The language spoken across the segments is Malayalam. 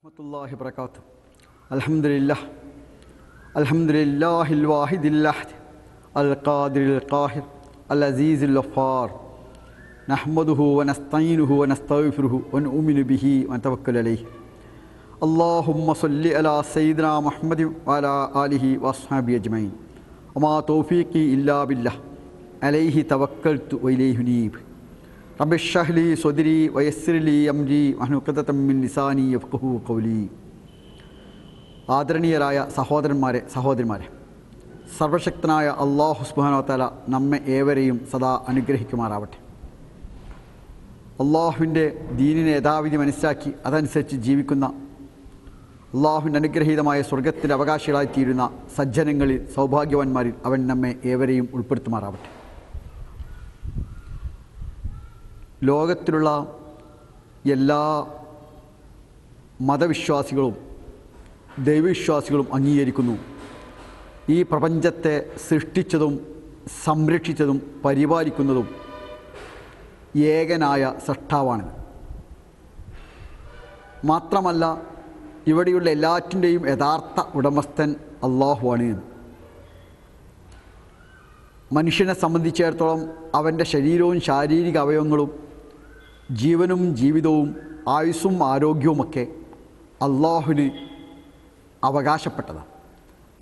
Rahmatullahi barakatuh. Alhamdulillah. Alhamdulillahil wahidil ahad. Al-qadiril qahir. Al-azizil ghaffar. Nahmaduhu wa nasta'inuhu wa nastaghfiruhu wa nu'minu bihi wa natawakkalu alayhi. Allahumma salli ala sayyidina Muhammadin wa ala alihi wa ashabihi ajma'in. Wa ma tawfiqi illa billah. Alayhi tawakkaltu wa ilayhi unib. Rabbi shrah li sadri wa yassir li amri wahlul 'uqdatam min lisani yafqahu qawli. ആദരണീയരായ സഹോദരന്മാരെ, സർവശക്തനായ അല്ലാഹു സുബ്ഹാനഹു വ തആല നമ്മെ ഏവരെയും സദാ അനുഗ്രഹിക്കുമാറാവട്ടെ. അള്ളാഹുവിൻ്റെ ദീനിനെ യഥാവിധി മനസ്സിലാക്കി അതനുസരിച്ച് ജീവിക്കുന്ന അള്ളാഹുവിൻ്റെ അനുഗ്രഹീതമായ സ്വർഗത്തിൻ്റെ അവകാശികളായിത്തീരുന്ന സജ്ജനങ്ങളിൽ സൗഭാഗ്യവാന്മാരിൽ അവൻ നമ്മെ ഏവരെയും ഉൾപ്പെടുത്തുമാറാവട്ടെ. ലോകത്തിലുള്ള എല്ലാ മതവിശ്വാസികളും ദൈവവിശ്വാസികളും അംഗീകരിക്കുന്നു, ഈ പ്രപഞ്ചത്തെ സൃഷ്ടിച്ചതും സംരക്ഷിച്ചതും പരിപാലിക്കുന്നതും ഏകനായ സൃഷ്ടാവാണ്. മാത്രമല്ല, ഇവിടെയുള്ള എല്ലാറ്റിൻ്റെയും യഥാർത്ഥ ഉടമസ്ഥൻ അള്ളാഹുവാണ്. മനുഷ്യനെ സംബന്ധിച്ചിടത്തോളം അവൻ്റെ ശരീരവും ശാരീരിക അവയവങ്ങളും ജീവനും ജീവിതവും ആയുസ്സും ആരോഗ്യവുമൊക്കെ അള്ളാഹുവിന് അവകാശപ്പെട്ടതാണ്,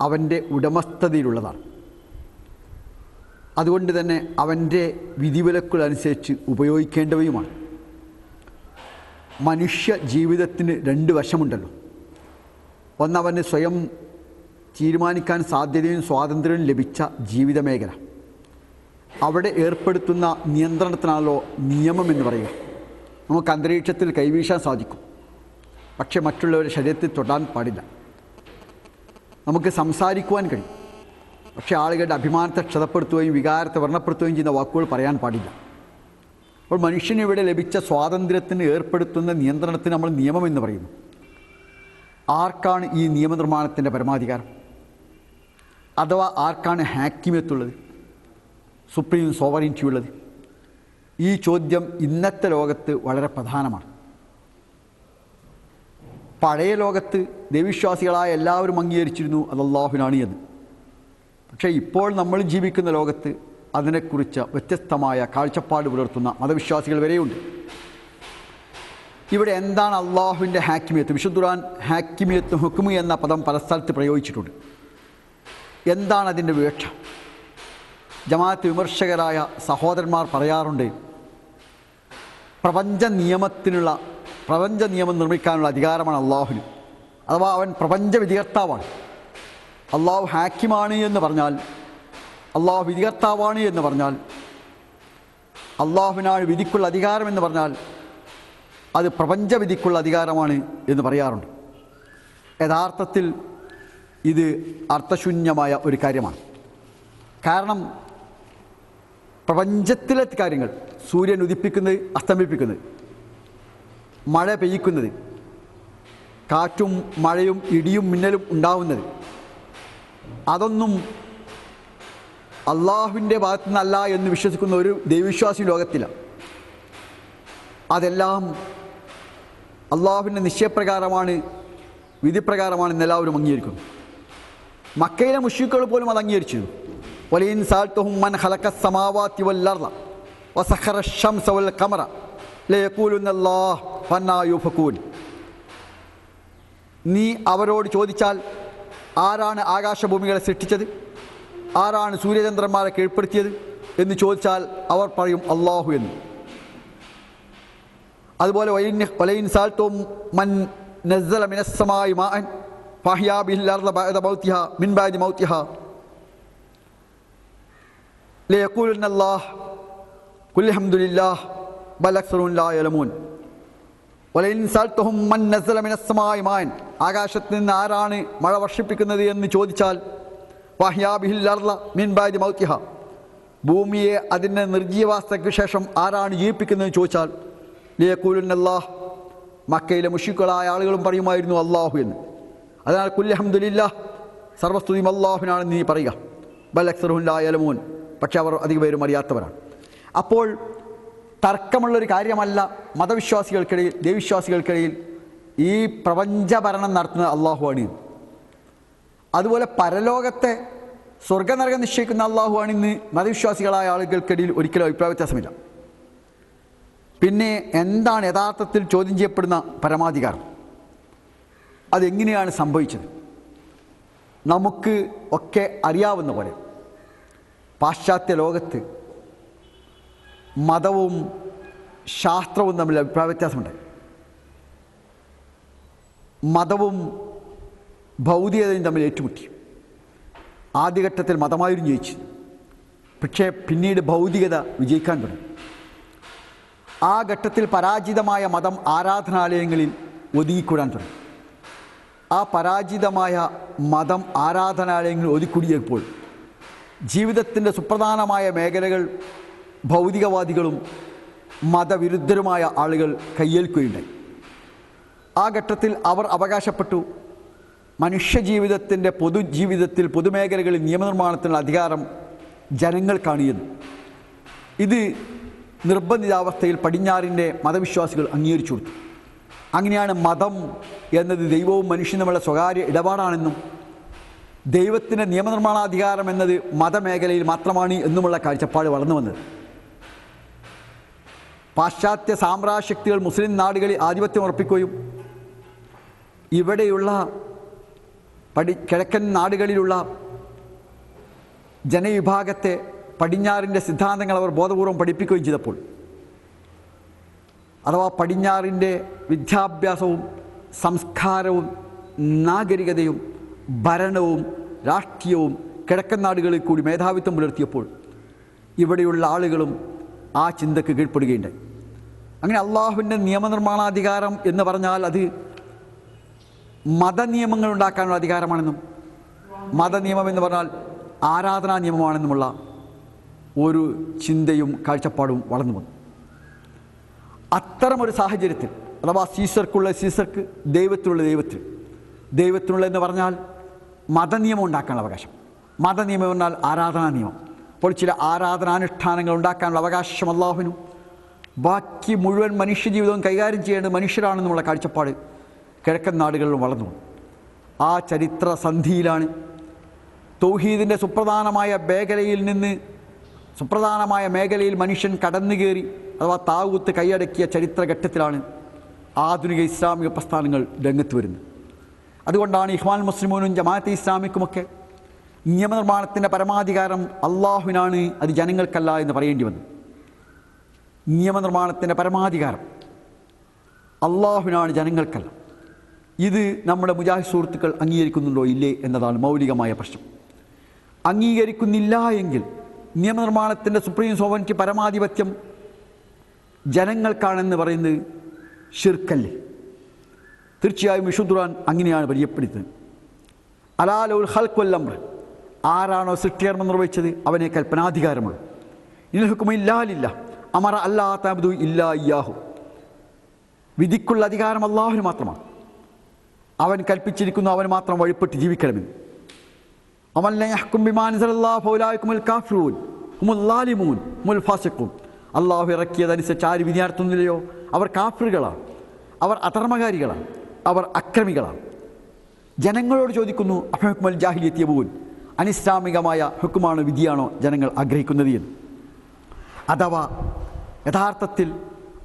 അവൻ്റെ ഉടമസ്ഥതയിലുള്ളതാണ്. അതുകൊണ്ട് തന്നെ അവൻ്റെ വിധിവിലക്കുകളനുസരിച്ച് ഉപയോഗിക്കേണ്ടവയുമാണ്. മനുഷ്യ ജീവിതത്തിന് രണ്ട് വശമുണ്ടല്ലോ. ഒന്നവന് സ്വയം തീരുമാനിക്കാൻ സാധ്യതയും സ്വാതന്ത്ര്യവും ലഭിച്ച ജീവിത മേഖല. അവിടെ ഏർപ്പെടുത്തുന്ന നിയന്ത്രണത്തിനാണല്ലോ നിയമം എന്ന് പറയുക. നമുക്ക് അന്തരീക്ഷത്തിൽ കൈവീശാൻ സാധിക്കും, പക്ഷെ മറ്റുള്ളവരുടെ ശരീരത്തിൽ തൊടാൻ പാടില്ല. നമുക്ക് സംസാരിക്കുവാൻ കഴിയും, പക്ഷേ ആളുകളുടെ അഭിമാനത്തെ ക്ഷതപ്പെടുത്തുകയും വികാരത്തെ വ്രണപ്പെടുത്തുകയും ചെയ്യുന്ന വാക്കുകൾ പറയാൻ പാടില്ല. അപ്പോൾ മനുഷ്യന് ഇവിടെ ലഭിച്ച സ്വാതന്ത്ര്യത്തിന് ഏർപ്പെടുത്തുന്ന നിയന്ത്രണത്തിന് നമ്മൾ നിയമം എന്ന് പറയുന്നു. ആർക്കാണ് ഈ നിയമനിർമ്മാണത്തിൻ്റെ പരമാധികാരം? അഥവാ ആർക്കാണ് ഹാക്കിമിയത്തുള്ളത്, സുപ്രീം സോവറിറ്റി ഉള്ളത്? ഈ ചോദ്യം ഇന്നത്തെ ലോകത്ത് വളരെ പ്രധാനമാണ്. പഴയ ലോകത്ത് ദൈവവിശ്വാസികളായ എല്ലാവരും അംഗീകരിച്ചിരുന്നു അത് അല്ലാഹുവിനാണ് എന്ന്. പക്ഷേ ഇപ്പോൾ നമ്മൾ ജീവിക്കുന്ന ലോകത്ത് അതിനെക്കുറിച്ച് വ്യത്യസ്തമായ കാഴ്ചപ്പാട് പുലർത്തുന്ന മതവിശ്വാസികൾ വരെയുണ്ട്. ഇവിടെ എന്താണ് അള്ളാഹുവിൻ്റെ ഹാക്കിമിയത്ത്? വിശുദ്ധ ഖുർആൻ ഹാക്കിമിയത്ത് ഹുക്മ് എന്ന പദം പല സ്ഥലത്ത് പ്രയോഗിച്ചിട്ടുണ്ട്. എന്താണ് അതിൻ്റെ വീക്ഷ? ജമാഅത്ത് വിമർശകരായ സഹോദരന്മാർ പറയാറുണ്ട്, പ്രപഞ്ച നിയമം നിർമ്മിക്കാനുള്ള അധികാരമാണ് അള്ളാഹുവിന്. അഥവാ അവൻ പ്രപഞ്ച വിധികർത്താവാണ്. അള്ളാഹു ഹാക്കിമാണ് എന്ന് പറഞ്ഞാൽ, അള്ളാഹു വിധികർത്താവാണ് എന്ന് പറഞ്ഞാൽ, അള്ളാഹുവിനാണ് വിധിക്കുള്ള അധികാരം എന്ന് പറഞ്ഞാൽ അത് പ്രപഞ്ച വിധിക്കുള്ള അധികാരമാണ് എന്ന് പറയാറുണ്ട്. യഥാർത്ഥത്തിൽ ഇത് അർത്ഥശൂന്യമായ ഒരു കാര്യമാണ്. കാരണം പ്രപഞ്ചത്തിലെ കാര്യങ്ങൾ, സൂര്യൻ ഉദിപ്പിക്കുന്നത്, അസ്തമിപ്പിക്കുന്നത്, മഴ പെയ്യിക്കുന്നത്, കാറ്റും മഴയും ഇടിയും മിന്നലും ഉണ്ടാവുന്നത്, അതൊന്നും അള്ളാഹുവിൻ്റെ ഭാഗത്തു നിന്നല്ല എന്ന് വിശ്വസിക്കുന്ന ഒരു ദൈവവിശ്വാസി ലോകത്തില്ല. അതെല്ലാം അള്ളാഹുവിൻ്റെ നിശ്ചയപ്രകാരമാണ്, വിധിപ്രകാരമാണെന്ന് എല്ലാവരും അംഗീകരിക്കുന്നു. മക്കയിലെ മുശ്രിക്കുകൾ പോലും അത് അംഗീകരിച്ചു. വലയിൻ സാൽതുഹും മൻ ഖലഖസ് സമാവാതി വൽ അർള വസഖറ അശ്-ശംസ വൽ ഖമറ ലയഖൂലുന്നല്ലാഹ് ഫന്നാ യുഫകൂൻ. നീ അവരോട് ചോദിച്ചാൽ, ആരാണ് ആകാശഭൂമികളെ സൃഷ്ടിച്ചത്, ആരാണ് സൂര്യചന്ദ്രന്മാരെ കീഴ്പ്പെടുത്തിയത് എന്ന് ചോദിച്ചാൽ അവർ പറയും അള്ളാഹു എന്ന്. അതുപോലെ വലയിൻ സാൽതുഹും മൻ നസ്സല മിനസ് സമാഇ മാഅൻ ഫഅഹ്യാ ബിഹിൽ അർള ബഅദ മൗതിഹാ മിൻ ബഅദി മൗതിഹാ ലയഖൂലുന്നല്ലാഹ് ഖുൽ ഹംദുലില്ലാഹ് ബൽ അക്സറുഹും ലാ യഅലമൂൻ. വലയിൻ സഅൽതുഹും മൻ നസ്സല മിനസ് സമാഇ മാഅൻ, ആകാശത്ത് നിന്ന് ആരാണ് മഴ വർഷിപ്പിക്കുന്നത് എന്ന് ചോദിച്ചാൽ ഫഅഹ്യാ ബിഹിൽ അർള മിൻ ബഅദി മൗതിഹാ, ഭൂമിയെ അതിൻ്റെ നിർജീവാവസ്ഥയ്ക്ക് ശേഷം ആരാണ് ജീവിപ്പിക്കുന്നതെന്ന് ചോദിച്ചാൽ ലയഖൂലുന്നല്ലാഹ്, മക്കയിലെ മുശ്രിക്കുകളായ ആളുകളും പറയുമായിരുന്നു അള്ളാഹു എന്ന്. അതിനാൽ ഖുൽ ഹംദുലില്ലാഹ്, സർവസ്തുതിയും അള്ളാഹുവിനാണെന്ന് നീ പറയുക. ബൽ അക്സറുഹും ലാ യഅലമൂൻ, പക്ഷെ അവർ അധിക പേരും അറിയാത്തവരാണ്. അപ്പോൾ തർക്കമുള്ളൊരു കാര്യമല്ല മതവിശ്വാസികൾക്കിടയിൽ, ദൈവവിശ്വാസികൾക്കിടയിൽ ഈ പ്രപഞ്ചഭരണം നടത്തുന്നത് അള്ളാഹുവാണ്. അതുപോലെ പരലോകത്തെ സ്വർഗനരകം നിശ്ചയിക്കുന്ന അള്ളാഹുവാണിന്ന് മതവിശ്വാസികളായ ആളുകൾക്കിടയിൽ ഒരിക്കലും അഭിപ്രായ വ്യത്യാസമില്ല. പിന്നെ എന്താണ് യഥാർത്ഥത്തിൽ ചോദ്യം ചെയ്യപ്പെടുന്ന പരമാധികാരം? അതെങ്ങനെയാണ് സംഭവിച്ചത്? നമുക്ക് ഒക്കെ അറിയാവുന്ന പോലെ പാശ്ചാത്യ ലോകത്ത് മതവും ശാസ്ത്രവും തമ്മിൽ അഭിപ്രായ വ്യത്യാസമുണ്ട്. മതവും ഭൗതികതയും തമ്മിൽ ഏറ്റുമുട്ടി. ആദ്യഘട്ടത്തിൽ മതമായിരുന്നു ജയിച്ചു, പക്ഷേ പിന്നീട് ഭൗതികത വിജയിക്കാൻ തുടങ്ങി. ആ ഘട്ടത്തിൽ പരാജിതമായ മതം ആരാധനാലയങ്ങളിൽ ഒതുങ്ങിക്കൂടാൻ തുടങ്ങി. ആ പരാജിതമായ മതം ആരാധനാലയങ്ങളിൽ ഒതുക്കിക്കൂടിയപ്പോൾ ജീവിതത്തിൻ്റെ സുപ്രധാനമായ മേഖലകൾ ഭൗതികവാദികളും മതവിരുദ്ധരുമായ ആളുകൾ കയ്യേൽക്കുകയുണ്ടായി. ആ ഘട്ടത്തിൽ അവർ അവകാശപ്പെട്ടു, മനുഷ്യജീവിതത്തിൻ്റെ പൊതുജീവിതത്തിൽ പൊതുമേഖലകളിൽ നിയമനിർമ്മാണത്തിനുള്ള അധികാരം ജനങ്ങൾക്കാണ് എന്ന്. ഇത് നിർബന്ധിതാവസ്ഥയിൽ പടിഞ്ഞാറിൻ്റെ മതവിശ്വാസികൾ അംഗീകരിച്ചു കൊടുത്തു. അങ്ങനെയാണ് മതം എന്നത് ദൈവവും മനുഷ്യനും തമ്മിലുള്ള സ്വകാര്യ ഇടപാടാണെന്നും ദൈവത്തിൻ്റെ നിയമനിർമ്മാണാധികാരം എന്നത് മതമേഖലയിൽ മാത്രമാണ് എന്നുമുള്ള കാഴ്ചപ്പാട് വളർന്നു വന്നത്. പാശ്ചാത്യ സാമ്രാജ്യശക്തികൾ മുസ്ലിം നാടുകളിൽ ആധിപത്യം ഉറപ്പിക്കുകയും ഇവിടെയുള്ള കിഴക്കൻ നാടുകളിലുള്ള ജനവിഭാഗത്തെ പടിഞ്ഞാറിൻ്റെ സിദ്ധാന്തങ്ങൾ അവർ ബോധപൂർവം പഠിപ്പിക്കുകയും ചെയ്തപ്പോൾ, അഥവാ പടിഞ്ഞാറിൻ്റെ വിദ്യാഭ്യാസവും സംസ്കാരവും നാഗരികതയും ഭരണവും രാഷ്ട്രീയവും കിഴക്കൻ നാടുകളിൽ കൂടി മേധാവിത്വം പുലർത്തിയപ്പോൾ ഇവിടെയുള്ള ആളുകളും ആ ചിന്തക്ക് കീഴ്പ്പെടുകയുണ്ടായി. അങ്ങനെ അള്ളാഹുവിൻ്റെ നിയമനിർമ്മാണാധികാരം എന്ന് പറഞ്ഞാൽ അത് മതനിയമങ്ങൾ ഉണ്ടാക്കാനുള്ള അധികാരമാണെന്നും മതനിയമം എന്ന് പറഞ്ഞാൽ ആരാധനാ നിയമമാണെന്നുമുള്ള ഒരു ചിന്തയും കാഴ്ചപ്പാടും വളർന്നു വന്നു. അത്തരമൊരു സാഹചര്യത്തിൽ, അഥവാ സീസർക്കുള്ള സീസർക്ക്, ദൈവത്തിനുള്ള ദൈവത്തിന്, ദൈവത്തിനുള്ള എന്ന് പറഞ്ഞാൽ മതനിയമം ഉണ്ടാക്കാനുള്ള അവകാശം, മതനിയമം പറഞ്ഞാൽ ആരാധനാ നിയമം. അപ്പോൾ ചില ആരാധനാനുഷ്ഠാനങ്ങൾ ഉണ്ടാക്കാനുള്ള അവകാശം അള്ളാഹുവിനും ബാക്കി മുഴുവൻ മനുഷ്യജീവിതവും കൈകാര്യം ചെയ്യേണ്ടത് മനുഷ്യരാണെന്നുള്ള കാഴ്ചപ്പാട് കിഴക്കൻ നാടുകളിലും വളർന്നു. ആ ചരിത്ര സന്ധിയിലാണ് തൗഹീദിൻ്റെ സുപ്രധാനമായ മേഖലയിൽ മനുഷ്യൻ കടന്നു കയറി, അഥവാ താവൂത്ത് കൈയടക്കിയ ചരിത്രഘട്ടത്തിലാണ് ആധുനിക ഇസ്ലാമിക പ്രസ്ഥാനങ്ങൾ രംഗത്ത് വരുന്നത്. അതുകൊണ്ടാണ് ഇഖ്വാൻ മുസ്ലിമൂനും ജമാഅത്തെ ഇസ്ലാമിക്കുമൊക്കെ നിയമനിർമ്മാണത്തിൻ്റെ പരമാധികാരം അള്ളാഹുവിനാണ്, അത് ജനങ്ങൾക്കല്ല എന്ന് പറയേണ്ടി വന്നു. നിയമനിർമ്മാണത്തിൻ്റെ പരമാധികാരം അള്ളാഹുവിനാണ്, ജനങ്ങൾക്കല്ല. ഇത് നമ്മുടെ മുജാഹിദ് സുഹൃത്തുക്കൾ അംഗീകരിക്കുന്നുണ്ടോ ഇല്ലേ എന്നതാണ് മൗലികമായ പ്രശ്നം. അംഗീകരിക്കുന്നില്ല എങ്കിൽ നിയമനിർമ്മാണത്തിൻ്റെ സുപ്രീം സോവറിറ്റി പരമാധിപത്യം ജനങ്ങൾക്കാണെന്ന് പറയുന്നത് ഷിർക്കല്ലേ? തീർച്ചയായും വിശുദ്ധ ഖുർആൻ അങ്ങനെയാണ് പരിചയപ്പെടുത്തുന്നത്. അലാ ലൗൽ ഖൽഖ് വൽ അംർ, ആരാണോ സൃഷ്ടികർമ്മം നിർവഹിച്ചത് അവനെ കൽപ്പനാധികാരമുള്ളൂ. ഇൽ ഹുക്മു ഇല്ലാ ലില്ലാഹ് അമറ അല്ലാ തഅബ്ദു ഇല്ലാ ഇയ്യാഹു, വിധിക്കുള്ള അധികാരം അള്ളാഹുവിന് മാത്രമാണ്. അവൻ കൽപ്പിച്ചിരിക്കുന്നു, അവന് മാത്രം വഴിപ്പെട്ട് ജീവിക്കണമെന്ന്. വമൻ ലം യഹ്കും ബിമാ അൻസലല്ലാഹു ഫൗലൈക ഹുമുൽ കാഫിറൂൻ ഹുമുൽ ളാലിമൂൻ ഹുമുൽ ഫാസിഖൂൻ. അള്ളാഹു ഇറക്കിയതനുസരിച്ച് ആര് വിധി നടത്തുന്നില്ലയോ അവർ കാഫിറുകളാണ്, അവർ അധർമ്മകാരികളാണ്, അവർ അക്രമികളാണ്. ജനങ്ങളോട് ചോദിക്കുന്നു, അഹ്കുമൽ ജാഹിലിയ്യത്തി യബൂൻ, അനിസ്ലാമികമായ ഹുക്കുമാണോ വിധിയാണോ ജനങ്ങൾ ആഗ്രഹിക്കുന്നത് എന്ന്. അഥവാ യഥാർത്ഥത്തിൽ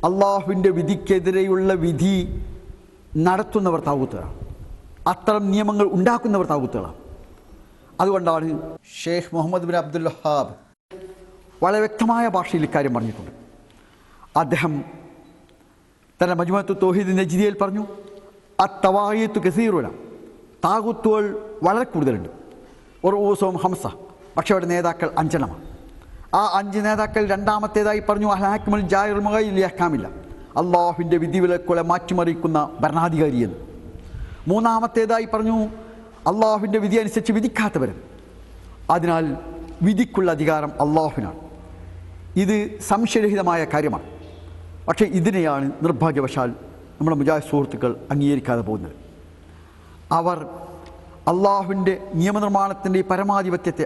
അള്ളാഹുവിൻ്റെ വിധിക്കെതിരെയുള്ള വിധി നടത്തുന്നവർ താവൂത്തുകളാണ്, അത്തരം നിയമങ്ങൾ ഉണ്ടാക്കുന്നവർ താവൂത്തുകളാണ്. അതുകൊണ്ടാണ് ഷെയ്ഖ് മുഹമ്മദ് ബിൻ അബ്ദുൽ വഹാബ് വളരെ വ്യക്തമായ ഭാഷയിൽ ഇക്കാര്യം പറഞ്ഞിട്ടുണ്ട്. അദ്ദേഹം തൻ്റെ മജ്മുഅത്തു തൗഹീദ് നജ്ദിയയിൽ പറഞ്ഞു, അത്തവാഗീത്തു കസീറുന, താഗൂത്തുകൾ വളരെ കൂടുതലുണ്ട്. ഒരു ഊസവും ഹംസ, പക്ഷേ അവരുടെ നേതാക്കൾ 5 എണ്ണമാണ്. ആ 5 നേതാക്കൾ രണ്ടാമത്തേതായി പറഞ്ഞു അഹ്കാമുൽ ജാഹിറുൽ മുഗയ്യിർ അഹ്കാമില്ല, അള്ളാഹുവിൻ്റെ വിധിവിലക്കുകളെ മാറ്റിമറിക്കുന്ന ഭരണാധികാരി എന്ന്. മൂന്നാമത്തേതായി പറഞ്ഞു അള്ളാഹുവിൻ്റെ വിധി അനുസരിച്ച് വിധിക്കാത്തവരും. അതിനാൽ വിധിക്കുള്ള അധികാരം അള്ളാഹുവിനാണ്. ഇത് സംശയരഹിതമായ കാര്യമാണ്. പക്ഷേ ഇതിനെയാണ് നിർഭാഗ്യവശാൽ നമ്മുടെ മുജാഹിദ് സുഹൃത്തുക്കൾ അംഗീകരിക്കാതെ പോകുന്നത്. അവർ അള്ളാഹുവിൻ്റെ നിയമനിർമ്മാണത്തിൻ്റെ പരമാധിപത്യത്തെ